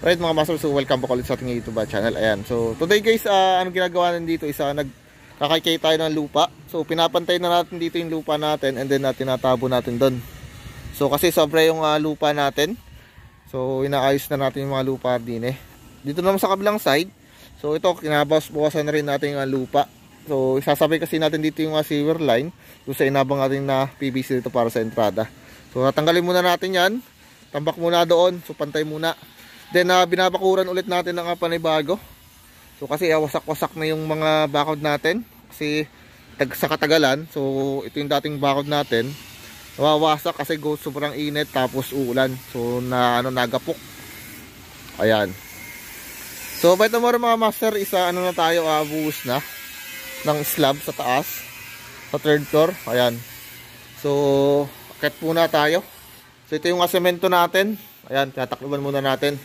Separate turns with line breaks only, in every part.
Alright mga master, so welcome back ulit sa ating YouTube channel. Ayan, so today guys, anong ginagawa natin dito is nakakikay tayo ng lupa. So pinapantay na natin dito yung lupa natin, and then tinatabo natin doon. So kasi sobra yung lupa natin, so inaayos na natin yung mga lupa din dito naman sa kabilang side. So ito, kinabukasan na rin natin yung lupa. So isasabay kasi natin dito yung sewer line doon sa inabang natin na PVC dito para sa entrada. So tatanggalin muna natin yan, tambak muna doon, so pantay muna. Then binabakuran ulit natin ng panibago. So kasi wasak-wasak na yung mga bakod natin kasi sa katagalan. So ito yung dating bakod natin, nawawasak kasi sobrang init tapos uulan. So nagapok. Ayan. So by tomorrow mga master, na tayo, buhos na ng slab sa taas, sa third floor. Ayan. So akit muna tayo. So ito yung semento natin. Ayan, tatakluban muna natin.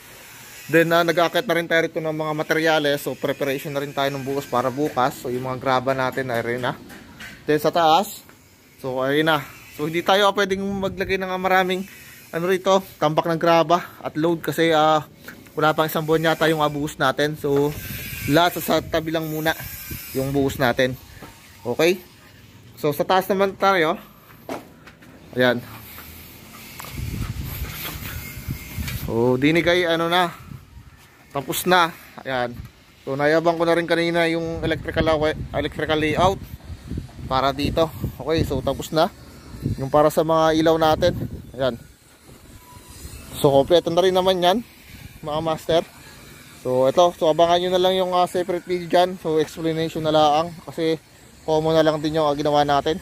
Then nag-aakit na rin tayo rito ng mga materyales. So preparation na rin tayo ng buhos para bukas. So yung mga graba natin ay rin na. Then sa taas, so ayun na. So hindi tayo pwedeng maglagay ng maraming rito, tambak ng graba at load kasi wala pang isang buwan yata yung buhos natin. So lahat sa tabi lang muna yung buhos natin. Okay? So sa taas naman tayo. Ayan. So dinigay na, tapos na. Ayan. So nayabang ko na rin kanina yung electrical layout para dito. Okay, so tapos na yung para sa mga ilaw natin. Ayan. So kompleto na rin naman yan mga master. So ito, so abangan nyo na lang yung separate video dyan. So explanation na lang kasi common na lang din yung ginawa natin,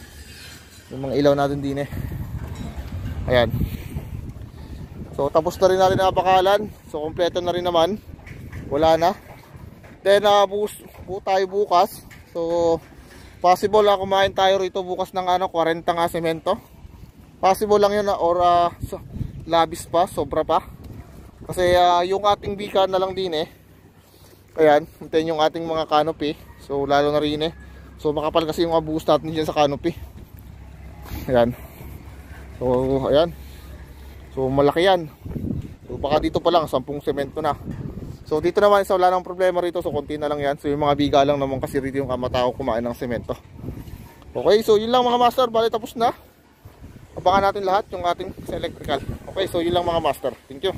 yung mga ilaw natin din Ayan. So tapos na rin natin ang bakalan. So kompleto na rin naman. Wala na. Then buhos tayo bukas. So possible kumain tayo rito bukas ng 40 semento. Possible lang yun or labis pa, sobra pa. Kasi yung ating bika na lang din Ayan, hintayin yung ating mga canopy. So lalo na rin So makapal kasi yung buhos natin dyan sa canopy. Ayan. So ayan. So malaki yan. So baka dito pa lang 10 semento na. So dito naman wala nang problema rito. So konti na lang yan. So yung mga biga lang naman kasi rito yung kamatao kumain ng semento. Okay, so yun lang mga master. Bali tapos na. Abangan natin lahat yung ating electrical. Okay, so yun lang mga master. Thank you.